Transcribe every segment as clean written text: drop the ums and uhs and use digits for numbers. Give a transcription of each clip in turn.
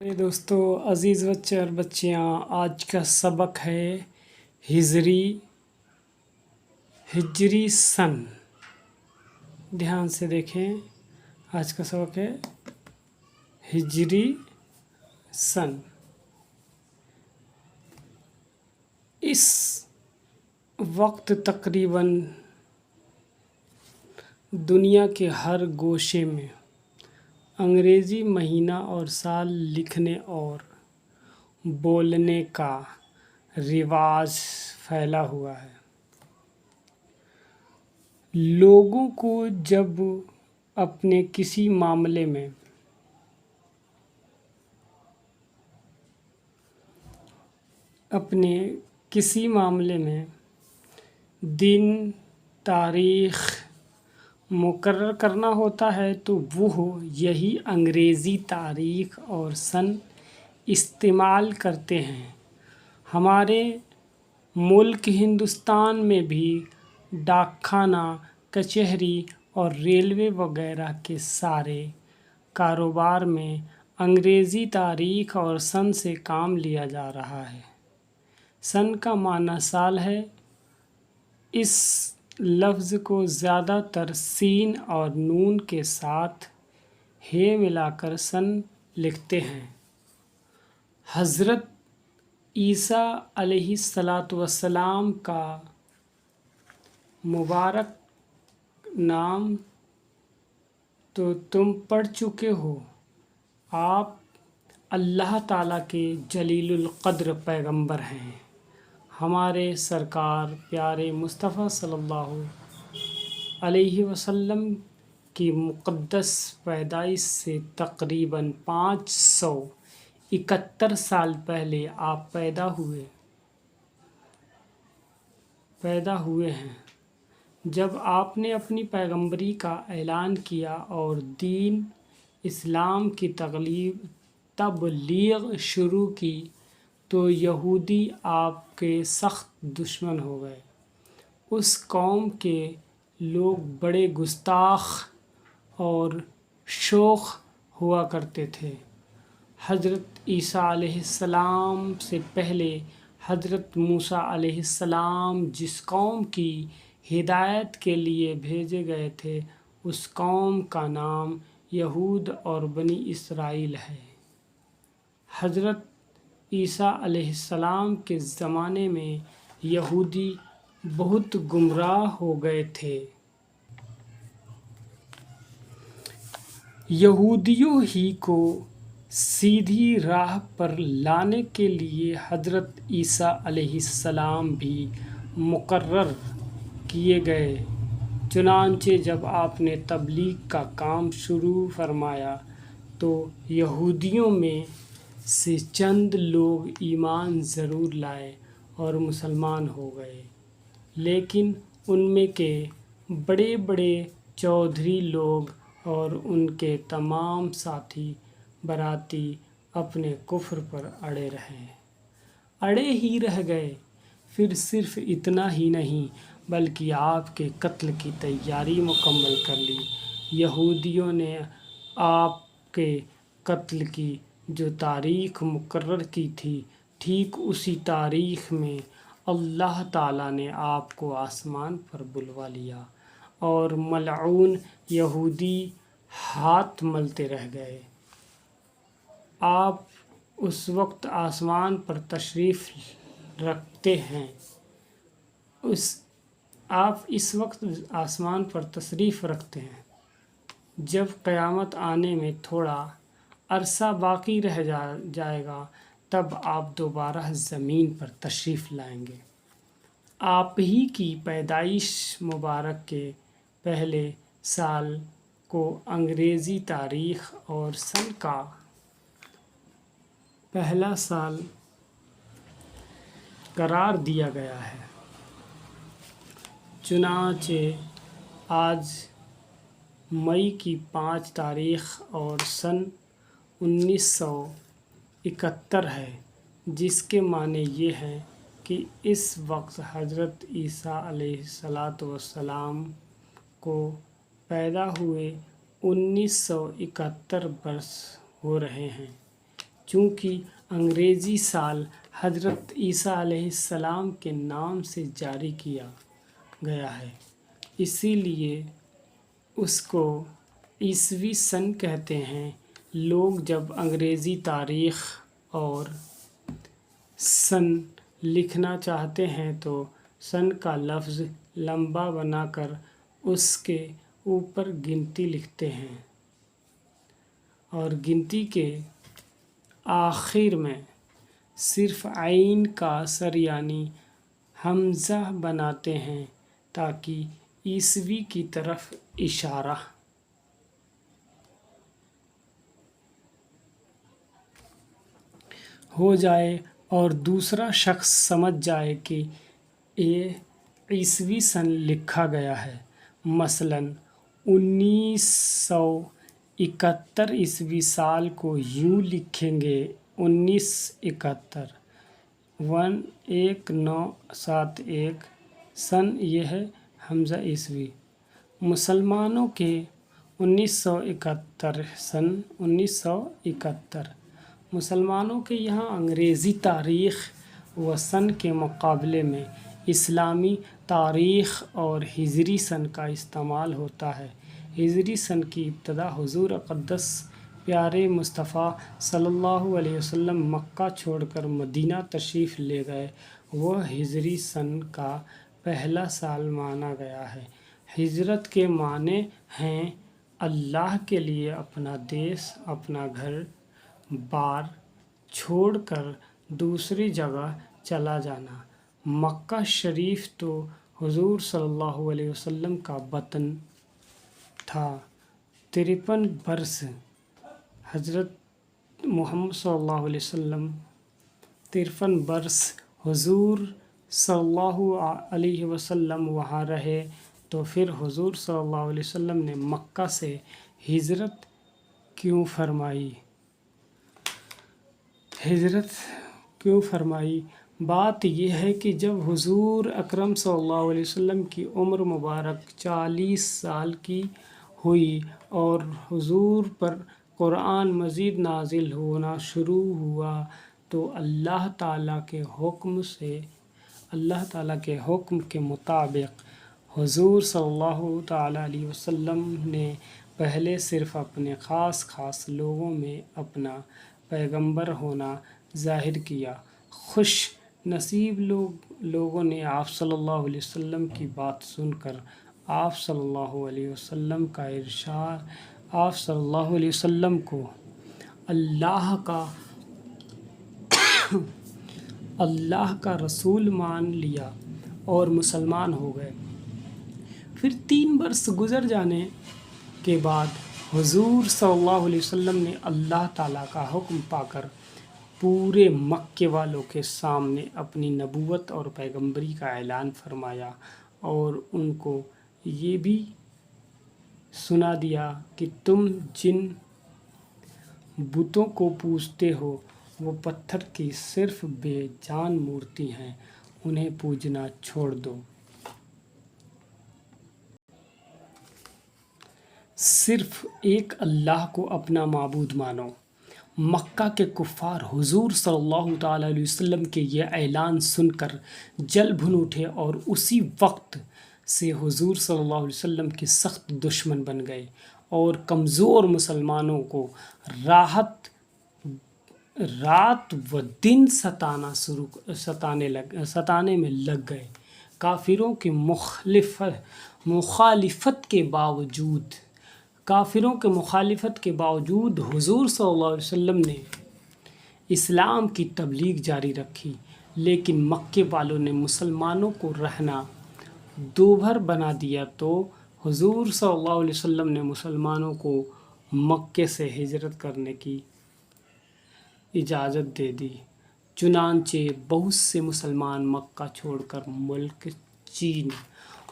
میرے دوستو، عزیز بچے اور بچیاں، آج کا سبق ہے ہجری سن۔ دھیان سے دیکھیں، آج کا سبق ہے ہجری سن۔ اس وقت تقریباً دنیا کے ہر گوشے میں انگریزی مہینہ اور سال لکھنے اور بولنے کا رواج پھیلا ہوا ہے۔ لوگوں کو جب اپنے کسی معاملے میں دن تاریخ مقرر کرنا ہوتا ہے تو وہ یہی انگریزی تاریخ اور سن استعمال کرتے ہیں۔ ہمارے ملک ہندوستان میں بھی ڈاک خانہ، کچہری اور ریلوے وغیرہ کے سارے کاروبار میں انگریزی تاریخ اور سن سے کام لیا جا رہا ہے۔ سن کا معنی سال ہے۔ اس لفظ کو زیادہ تر سین اور نون کے ساتھ ملا کر سن لکھتے ہیں۔ حضرت عیسیٰ علیہ السلام کا مبارک نام تو تم پڑھ چکے ہو۔ آپ اللہ تعالیٰ کے جلیل القدر پیغمبر ہیں۔ ہمارے سرکار پیارے مصطفیٰ صلی اللہ علیہ وسلم کی مقدس پیدائش سے تقریباً 571 سال پہلے آپ پیدا ہوئے ہیں۔ جب آپ نے اپنی پیغمبری کا اعلان کیا اور دین اسلام کی تبلیغ شروع کی تو یہودی آپ کے سخت دشمن ہو گئے۔ اس قوم کے لوگ بڑے گستاخ اور شوخ ہوا کرتے تھے۔ حضرت عیسیٰ علیہ السلام سے پہلے حضرت موسیٰ علیہ السلام جس قوم کی ہدایت کے لیے بھیجے گئے تھے، اس قوم کا نام یہود اور بنی اسرائیل ہے۔ حضرت عیسیٰ علیہ السلام کے زمانے میں یہودی بہت گمراہ ہو گئے تھے۔ یہودیوں ہی کو سیدھی راہ پر لانے کے لیے حضرت عیسیٰ علیہ السلام بھی مقرر کیے گئے۔ چنانچہ جب آپ نے تبلیغ کا کام شروع فرمایا تو یہودیوں میں سے چند لوگ ایمان ضرور لائے اور مسلمان ہو گئے، لیکن ان میں کے بڑے بڑے چودھری لوگ اور ان کے تمام ساتھی براتی اپنے کفر پر اڑے ہی رہ گئے۔ پھر صرف اتنا ہی نہیں بلکہ آپ کے قتل کی تیاری مکمل کر لی۔ یہودیوں نے آپ کے قتل کی جو تاریخ مقرر کی تھی، ٹھیک اسی تاریخ میں اللہ تعالیٰ نے آپ کو آسمان پر بلوا لیا اور ملعون یہودی ہاتھ ملتے رہ گئے۔ آپ اس وقت آسمان پر تشریف رکھتے ہیں جب قیامت آنے میں تھوڑا عرصہ باقی رہ جائے گا تب آپ دوبارہ زمین پر تشریف لائیں گے۔ آپ ہی کی پیدائش مبارک کے پہلے سال کو انگریزی تاریخ اور سن کا پہلا سال قرار دیا گیا ہے۔ چنانچہ آج مئی کی 5 تاریخ اور سن 1971 ہے، جس کے معنی یہ ہے کہ اس وقت حضرت عیسیٰ علیہ السلام کو پیدا ہوئے 1971 برس ہو رہے ہیں۔ چونکہ انگریزی سال حضرت عیسیٰ علیہ السلام کے نام سے جاری کیا گیا ہے، اسی لیے اس کو عیسوی سن کہتے ہیں۔ لوگ جب انگریزی تاریخ اور سن لکھنا چاہتے ہیں تو سن کا لفظ لمبا بنا کر اس کے اوپر گنتی لکھتے ہیں اور گنتی کے آخر میں صرف عین کا اثر یعنی حمزہ بناتے ہیں تاکہ عیسوی کی طرف اشارہ ہو جائے اور دوسرا شخص سمجھ جائے کہ یہ عیسوی سن لکھا گیا ہے۔ مثلاً 1971 عیسوی سال کو یوں لکھیں گے 1971 1971 سن، یہ ہے حمزہ عیسوی۔ مسلمانوں کے 1971 سن 1971 مسلمانوں کے یہاں انگریزی تاریخ و سن کے مقابلے میں اسلامی تاریخ اور ہجری سن کا استعمال ہوتا ہے۔ ہجری سن کی ابتدا حضور اقدس پیارے مصطفیٰ صلی اللہ علیہ وسلم مکہ چھوڑ کر مدینہ تشریف لے گئے، وہ ہجری سن کا پہلا سال مانا گیا ہے۔ ہجرت کے معنی ہیں اللہ کے لیے اپنا دیس، اپنا گھر بار چھوڑ کر دوسری جگہ چلا جانا۔ مکہ شریف تو حضور صلی اللہ علیہ وسلم کا وطن تھا۔ 53 برس حضرت محمد صلی اللہ علیہ وسلم 53 برس حضور صلی اللہ علیہ وسلم وہاں رہے، تو پھر حضور صلی اللہ علیہ وسلم نے مکہ سے ہجرت کیوں فرمائی؟ بات یہ ہے کہ جب حضور اکرم صلی اللہ علیہ وسلم کی عمر مبارک 40 سال کی ہوئی اور حضور پر قرآن مجید نازل ہونا شروع ہوا تو اللہ تعالیٰ کے حکم کے مطابق حضور صلی اللہ تعالیٰ علیہ وسلم نے پہلے صرف اپنے خاص لوگوں میں اپنا پیغمبر ہونا ظاہر کیا۔ خوش نصیب لوگوں نے آپ صلی اللہ علیہ وسلم کی بات سن کر آپ صلی اللہ علیہ وسلم کو اللہ کا رسول مان لیا اور مسلمان ہو گئے۔ پھر 3 برس گزر جانے کے بعد حضور صلی اللہ علیہ وسلم نے اللہ تعالیٰ کا حکم پا کر پورے مکے والوں کے سامنے اپنی نبوت اور پیغمبری کا اعلان فرمایا اور ان کو یہ بھی سنا دیا کہ تم جن بتوں کو پوجتے ہو وہ پتھر کی صرف بے جان مورتی ہیں، انہیں پوجنا چھوڑ دو۔ صرف ایک اللہ کو اپنا معبود مانو۔ مکہ کے کفار حضور صلی اللہ تعالیٰ علیہ وسلم کے یہ اعلان سن کر جل بھن اٹھے اور اسی وقت سے حضور صلی اللہ علیہ وسلم کے سخت دشمن بن گئے اور کمزور مسلمانوں کو رات و دن ستانے میں لگ گئے۔ کافروں کی مخالفت کے باوجود حضور صلی اللہ علیہ وسلم نے اسلام کی تبلیغ جاری رکھی، لیکن مکے والوں نے مسلمانوں کو رہنا دوبھر بنا دیا تو حضور صلی اللہ علیہ وسلم نے مسلمانوں کو مکے سے ہجرت کرنے کی اجازت دے دی۔ چنانچہ بہت سے مسلمان مکہ چھوڑ کر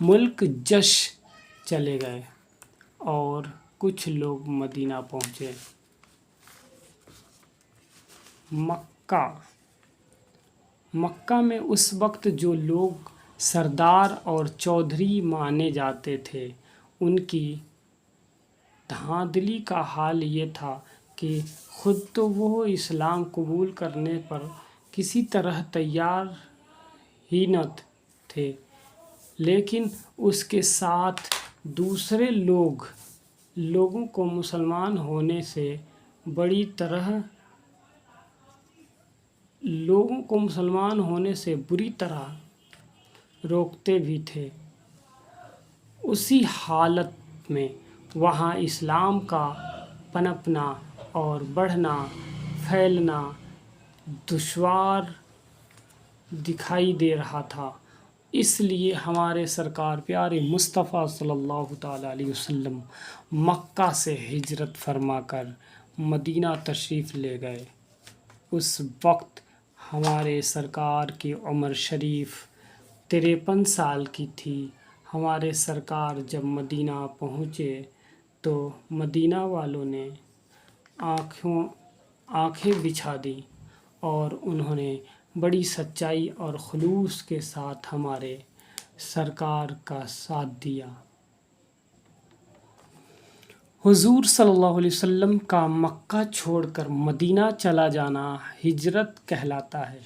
ملک جش چلے گئے اور کچھ لوگ مدینہ پہنچے۔ مکہ میں اس وقت جو لوگ سردار اور چودھری مانے جاتے تھے ان کی دھاندلی کا حال یہ تھا کہ خود تو وہ اسلام قبول کرنے پر کسی طرح تیار ہی نہ تھے، لیکن اس کے ساتھ دوسرے لوگوں کو مسلمان ہونے سے بری طرح روکتے بھی تھے۔ اسی حالت میں وہاں اسلام کا پنپنا اور بڑھنا، پھیلنا دشوار دکھائی دے رہا تھا۔ اس لیے ہمارے سرکار پیارے مصطفیٰ صلی اللہ تعالیٰ علیہ وسلم مکہ سے ہجرت فرما کر مدینہ تشریف لے گئے۔ اس وقت ہمارے سرکار کی عمر شریف 53 سال کی تھی۔ ہمارے سرکار جب مدینہ پہنچے تو مدینہ والوں نے آنکھیں بچھا دیں اور انہوں نے بڑی سچائی اور خلوص کے ساتھ ہمارے سرکار کا ساتھ دیا۔ حضور صلی اللہ علیہ وسلم کا مکہ چھوڑ کر مدینہ چلا جانا ہجرت کہلاتا ہے۔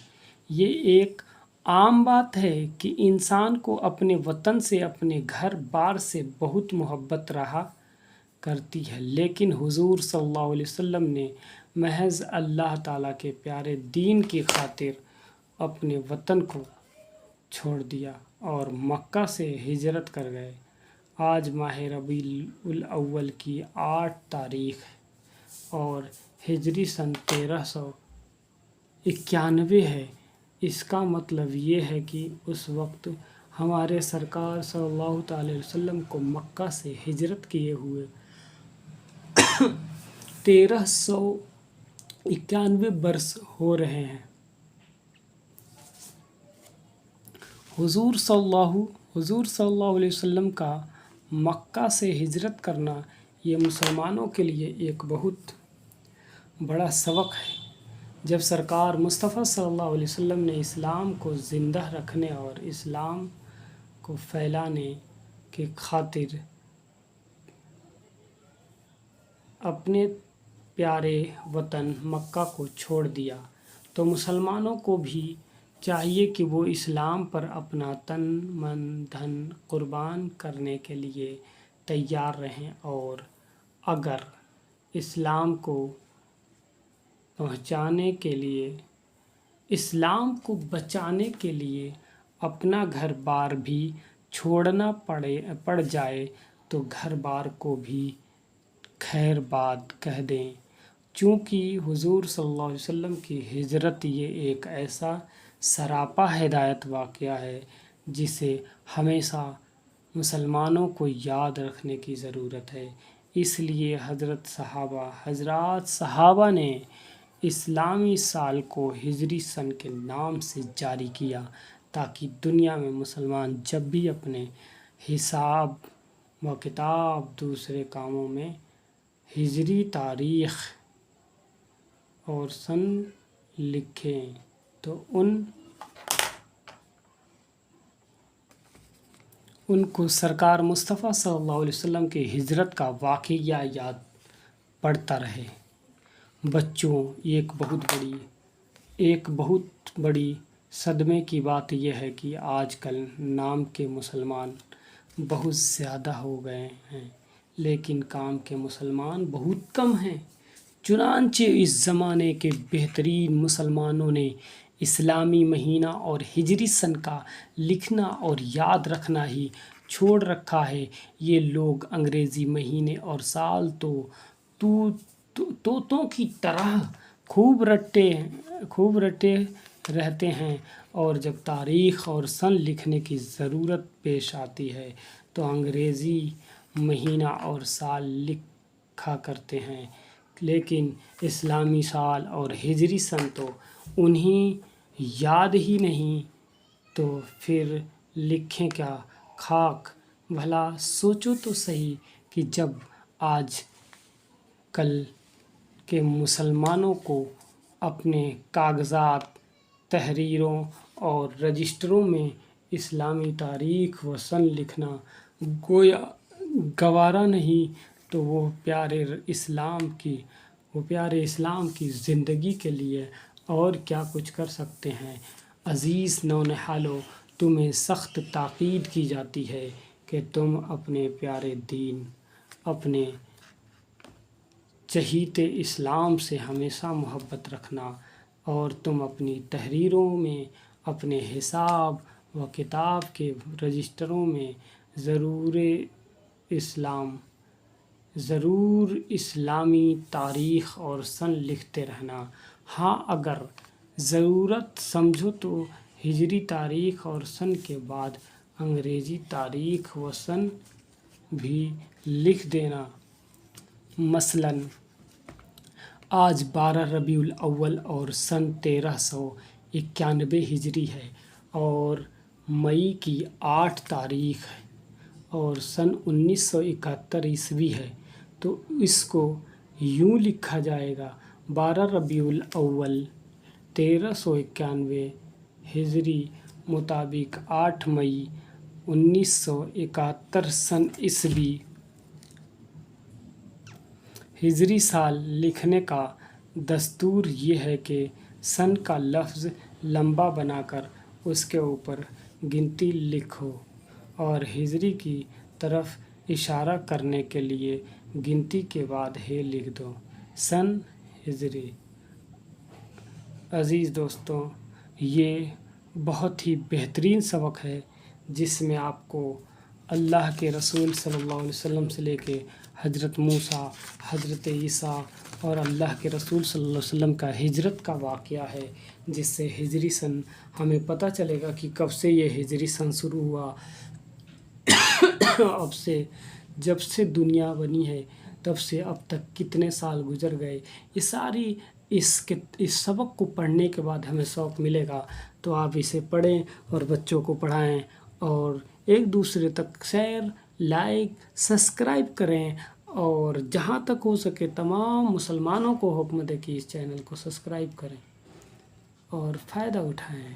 یہ ایک عام بات ہے کہ انسان کو اپنے وطن سے، اپنے گھر بار سے بہت محبت رہا کرتی ہے، لیکن حضور صلی اللہ علیہ وسلم نے محض اللہ تعالیٰ کے پیارے دین کی خاطر اپنے وطن کو چھوڑ دیا اور مکہ سے ہجرت کر گئے۔ آج ماہ ربیع الاول کی 8 تاریخ اور ہجری سن 1391 ہے۔ اس کا مطلب یہ ہے کہ اس وقت ہمارے سرکار صلی اللہ تعالی وسلم کو مکہ سے ہجرت کیے ہوئے 1391 برس ہو رہے ہیں۔ حضور صلی اللہ علیہ وسلم کا مکہ سے ہجرت کرنا یہ مسلمانوں کے لیے ایک بہت بڑا سبق ہے۔ جب سرکار مصطفیٰ صلی اللہ علیہ وسلم نے اسلام کو زندہ رکھنے اور اسلام کو پھیلانے کی خاطر اپنے پیارے وطن مکہ کو چھوڑ دیا، تو مسلمانوں کو بھی چاہیے کہ وہ اسلام پر اپنا تن من دھن قربان کرنے کے لیے تیار رہیں، اور اگر اسلام کو بچانے کے لیے اپنا گھر بار بھی چھوڑنا پڑ جائے تو گھر بار کو بھی خیر باد کہہ دیں، چونکہ حضور صلی اللہ علیہ وسلم کی ہجرت یہ ایک ایسا سراپا ہدایت واقعہ ہے جسے ہمیشہ مسلمانوں کو یاد رکھنے کی ضرورت ہے۔ اس لیے حضرات صحابہ نے اسلامی سال کو ہجری سن کے نام سے جاری کیا، تاکہ دنیا میں مسلمان جب بھی اپنے حساب و کتاب دوسرے کاموں میں ہجری تاریخ اور سن لکھیں تو ان کو سرکار مصطفیٰ صلی اللہ علیہ وسلم کی ہجرت کا واقعہ یاد پڑتا رہے۔ بچوں، ایک بہت بڑی صدمے کی بات یہ ہے کہ آج کل نام کے مسلمان بہت زیادہ ہو گئے ہیں، لیکن کام کے مسلمان بہت کم ہیں۔ چنانچہ اس زمانے کے بہترین مسلمانوں نے اسلامی مہینہ اور ہجری سن کا لکھنا اور یاد رکھنا ہی چھوڑ رکھا ہے۔ یہ لوگ انگریزی مہینے اور سال تو طوطوں کی طرح خوب رٹے رہتے ہیں، اور جب تاریخ اور سن لکھنے کی ضرورت پیش آتی ہے تو انگریزی مہینہ اور سال لکھا کرتے ہیں، لیکن اسلامی سال اور ہجری سن تو انہیں یاد ہی نہیں، تو پھر لکھیں کیا؟ خاک! بھلا سوچو تو صحیح کہ جب آج کل کے مسلمانوں کو اپنے کاغذات، تحریروں اور رجسٹروں میں اسلامی تاریخ و سن لکھنا گویا گوارا نہیں، تو وہ پیارے اسلام کی وہ پیارے اسلام کی زندگی کے لیے اور کیا کچھ کر سکتے ہیں۔ عزیز نونہالو، تمہیں سخت تاکید کی جاتی ہے کہ تم اپنے پیارے دین، اپنے چہیتے اسلام سے ہمیشہ محبت رکھنا، اور تم اپنی تحریروں میں، اپنے حساب و کتاب کے رجسٹروں میں ضرور اسلامی تاریخ اور سن لکھتے رہنا۔ ہاں، اگر ضرورت سمجھو تو ہجری تاریخ اور سن کے بعد انگریزی تاریخ و سن بھی لکھ دینا۔ مثلاً آج 12 ربیع الاول اور سن 1391 ہجری ہے، اور مئی کی 8 تاریخ ہے، اور سن 1971 عیسوی ہے، تو اس کو یوں لکھا جائے گا: 12 ربیع الاول 1391 ہجری مطابق 8 مئی 1971 سن عیسوی۔ ہجری سال لکھنے کا دستور یہ ہے کہ سن کا لفظ لمبا بنا کر اس کے اوپر گنتی لکھو، اور ہجری کی طرف اشارہ کرنے کے لیے گنتی کے بعد ہے لکھ دو۔ سن ہجری۔ عزیز دوستوں، یہ بہت ہی بہترین سبق ہے جس میں آپ کو اللہ کے رسول صلی اللہ علیہ وسلم سے لے کے حضرت موسیٰ، حضرت عیسیٰ اور اللہ کے رسول صلی اللہ علیہ وسلم کا ہجرت کا واقعہ ہے، جس سے ہجری سن ہمیں پتہ چلے گا کہ کب سے یہ ہجری سن شروع ہوا۔ جب سے دنیا بنی ہے تب سے اب تک کتنے سال گزر گئے، اس سبق کو پڑھنے کے بعد ہمیں شوق ملے گا، تو آپ اسے پڑھیں اور بچوں کو پڑھائیں، اور ایک دوسرے تک شیئر، لائک، سبسکرائب کریں، اور جہاں تک ہو سکے تمام مسلمانوں کو حکم دے کہ اس چینل کو سبسکرائب کریں اور فائدہ اٹھائیں۔